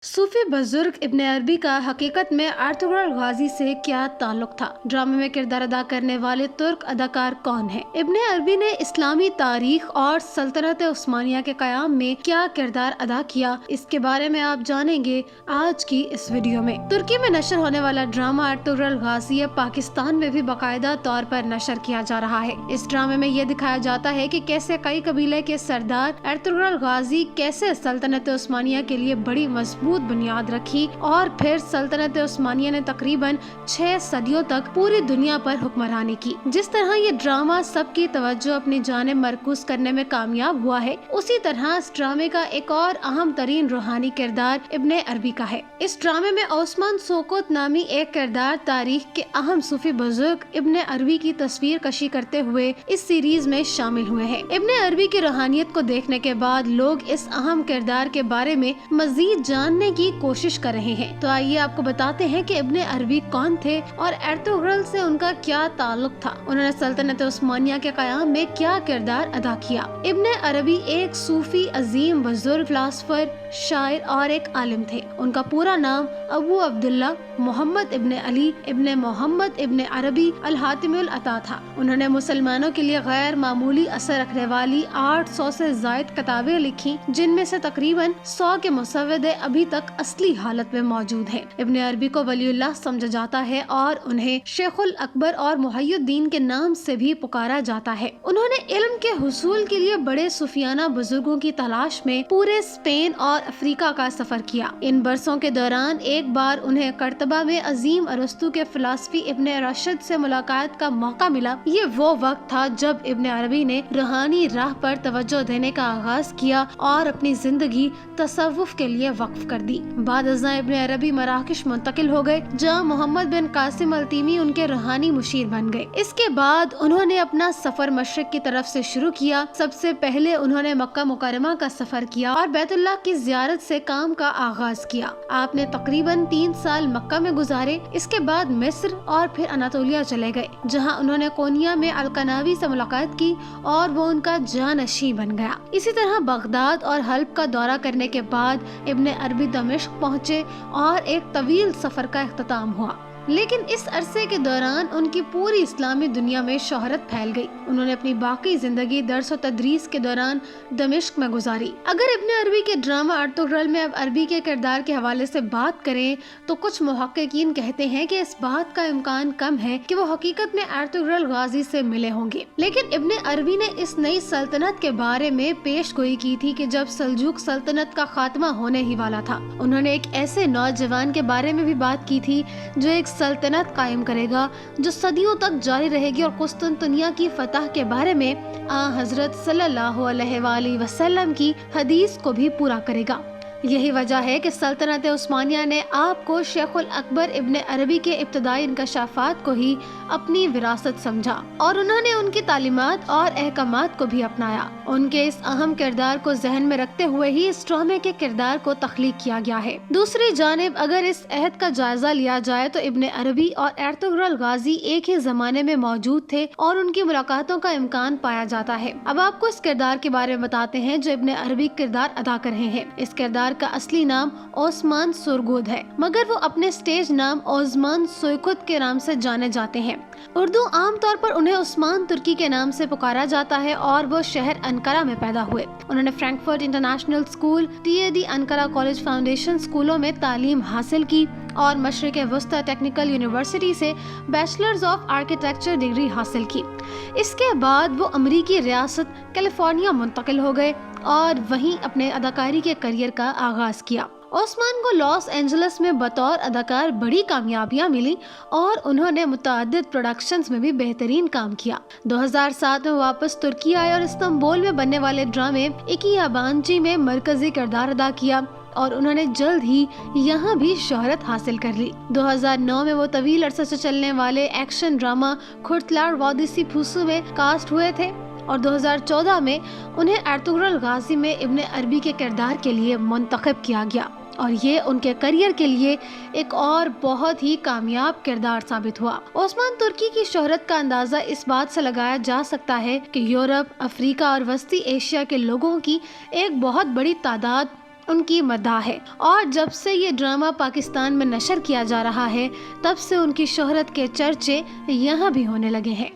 सूफी बुजुर्ग इब्ने अरबी का हकीकत में अर्तुगरुल गाजी से क्या ताल्लुक था? ड्रामे में किरदार अदा करने वाले तुर्क अदाकार कौन हैं? इब्ने अरबी ने इस्लामी तारीख और सल्तनत उस्मानिया के क़याम में क्या किरदार अदा किया, इसके बारे में आप जानेंगे आज की इस वीडियो में। तुर्की में नशर होने वाला ड्रामा अर्तुगरुल गाजी पाकिस्तान में भी बाकायदा तौर पर नशर किया जा रहा है। इस ड्रामे में ये दिखाया जाता है कि कैसे कई कबीले के सरदार अर्तुगरुल गाजी कैसे सल्तनत उस्मानिया के लिए बड़ी मजबूत बुनियाद रखी और फिर सल्तनत उस्मानिया ने तकरीबन 6 सदियों तक पूरी दुनिया पर हुक्मरानी की। जिस तरह ये ड्रामा सबकी तवज्जो अपनी जानिब मरकूज करने में कामयाब हुआ है, उसी तरह इस ड्रामे का एक और अहम तरीन रूहानी किरदार इब्ने अरबी का है। इस ड्रामे में ओस्मान सोकोत नामी एक किरदार तारीख के अहम सूफी बुजुर्ग इब्ने अरबी की तस्वीर कशी करते हुए इस सीरीज में शामिल हुए हैं। इब्ने अरबी की रूहानियत को देखने के बाद लोग इस अहम किरदार के बारे में मजीद जानने की कोशिश कर रहे हैं। तो आइए आपको बताते हैं कि इब्ने अरबी कौन थे और अर्तुगरुल से उनका क्या ताल्लुक था। उन्होंने सल्तनत उस्मानिया के क़याम में क्या किरदार अदा किया। इब्ने अरबी एक सूफी अजीम बुजुर्ग, फिलासफर, शायर और एक आलिम थे। उनका पूरा नाम अबू अब्दुल्ला मोहम्मद इब्ने अली इब्ने मोहम्मद इब्ने अरबी अल हातिमुल अता था। उन्होंने मुसलमानों के लिए गैर मामूली असर रखने वाली 800 से ज़ायद किताबें लिखी, जिनमें से तकरीबन 100 के मुसव्वदे अभी तक असली हालत में मौजूद हैं। इब्ने अरबी को वलीउल्लाह समझा जाता है और उन्हें शेखुल अकबर और मुहय्यिद्दीन के नाम से भी पुकारा जाता है। उन्होंने इल्म के हुसूल के लिए बड़े सूफियाना बुजुर्गों की तलाश में पूरे स्पेन और अफ्रीका का सफर किया। इन बरसों के दौरान एक बार उन्हें कर्तबा में अजीम अरस्तु के फिलासफी इब्ने रशद से मुलाकात का मौका मिला। ये वो वक्त था जब इब्ने अरबी ने रूहानी राह पर तवज्जो देने का आगाज किया और अपनी जिंदगी तसव्वुफ के लिए वक्फ कर दी। बाद अज़ां इब्ने अरबी मराकश मुंतकिल हो गए, जहाँ मोहम्मद बिन कासिम अल्तीमी उनके रूहानी मुशीर बन गए। इसके बाद उन्होंने अपना सफर मशरिक की तरफ से शुरू किया। सबसे पहले उन्होंने मक्का मुकर्रमा का सफर किया और बैतुल्लाह की ज़ियारत से काम का आगाज किया। आपने तकरीबन 3 साल मक्का में गुजारे। इसके बाद मिस्र और फिर अनातोलिया चले गए, जहाँ उन्होंने कोनिया में अलकनावी से मुलाकात की और वो उनका जानशी बन गया। इसी तरह बगदाद और हल्ब का दौरा करने के बाद इब्ने अरबी दमिश्क पहुँचे और एक तवील सफर का इख्तिताम हुआ। लेकिन इस अरसे के दौरान उनकी पूरी इस्लामी दुनिया में शोहरत फैल गई। उन्होंने अपनी बाकी जिंदगी दर्स और तदरीस के दौरान दमिश्क में गुजारी। अगर इब्ने अरबी के ड्रामा अर्तुगरुल में अब अरबी के किरदार के हवाले से बात करें तो कुछ मुहक्किकीन कहते हैं कि इस बात का इम्कान कम है कि वो हकीकत में अर्तुगरुल गाजी से मिले होंगे। लेकिन इब्ने अरबी ने इस नई सल्तनत के बारे में पेश गोई की थी कि जब सल्जूक सल्तनत का खात्मा होने ही वाला था। उन्होंने एक ऐसे नौजवान के बारे में भी बात की थी जो एक सल्तनत कायम करेगा जो सदियों तक जारी रहेगी और कुस्तुनतुनिया की फतह के बारे में हजरत सल्लल्लाहु अलैहि वसल्लम की हदीस को भी पूरा करेगा। यही वजह है कि सल्तनत उस्मानिया ने आपको शेखुल अकबर इब्ने अरबी के इब्तदाई इंकशाफात को ही अपनी विरासत समझा और उन्होंने उनकी तालीमात और अहकामात को भी अपनाया। उनके इस अहम किरदार को जहन में रखते हुए ही इस ड्रामे के किरदार को तख्लीक किया गया है। दूसरी जानिब अगर इस अहद का जायजा लिया जाए तो इब्ने अरबी और अर्तुगरुल गाजी एक ही जमाने में मौजूद थे और उनकी मुलाकातों का इम्कान पाया जाता है। अब आपको इस किरदार के बारे में बताते हैं जो इब्ने अरबी किरदार अदा कर रहे हैं। इस किरदार का असली नाम ओस्मान सोरगोद है, मगर वो अपने स्टेज नाम ओस्मान सोयकुत के नाम से जाने जाते हैं। उर्दू आमतौर पर उन्हें उस्मान तुर्की के नाम से पुकारा जाता है और वो शहर अंकारा में पैदा हुए। उन्होंने Frankfurt international school, TAD Ankara college foundation स्कूलों में तालीम हासिल की और मशरिक वस्ता टेक्निकल यूनिवर्सिटी से बैचलर्स ऑफ आर्किटेक्चर डिग्री हासिल की। इसके बाद वो अमेरिकी रियासत कैलिफोर्निया मुंतकिल हो गए और वहीं अपने अदाकारी के करियर का आगाज किया। ओस्मान को लॉस एंजलिस में बतौर अदाकार बड़ी कामयाबियां मिली और उन्होंने मुतअद्दिद प्रोडक्शंस में भी बेहतरीन काम किया। 2007 में वापस तुर्की आए और इस्तांबुल में बनने वाले ड्रामे इकी याबांची में मरकजी किरदार अदा किया और उन्होंने जल्द ही यहाँ भी शोहरत हासिल कर ली। 2009 में वो तवील अरसे से चलने वाले एक्शन ड्रामा खुर्तलार वादिसी फूसू में कास्ट हुए थे और 2014 में उन्हें अर्तुगरुल गाजी में इब्ने अरबी के किरदार के लिए मुंतखब किया गया और ये उनके करियर के लिए एक और बहुत ही कामयाब किरदार साबित हुआ। ओस्मान तुर्की की शोहरत का अंदाजा इस बात से लगाया जा सकता है कि यूरोप, अफ्रीका और वस्ती एशिया के लोगों की एक बहुत बड़ी तादाद ان کی مداح ہے، اور جب سے یہ ڈرامہ پاکستان میں نشر کیا جا رہا ہے تب سے ان کی شہرت کے چرچے یہاں بھی ہونے لگے ہیں۔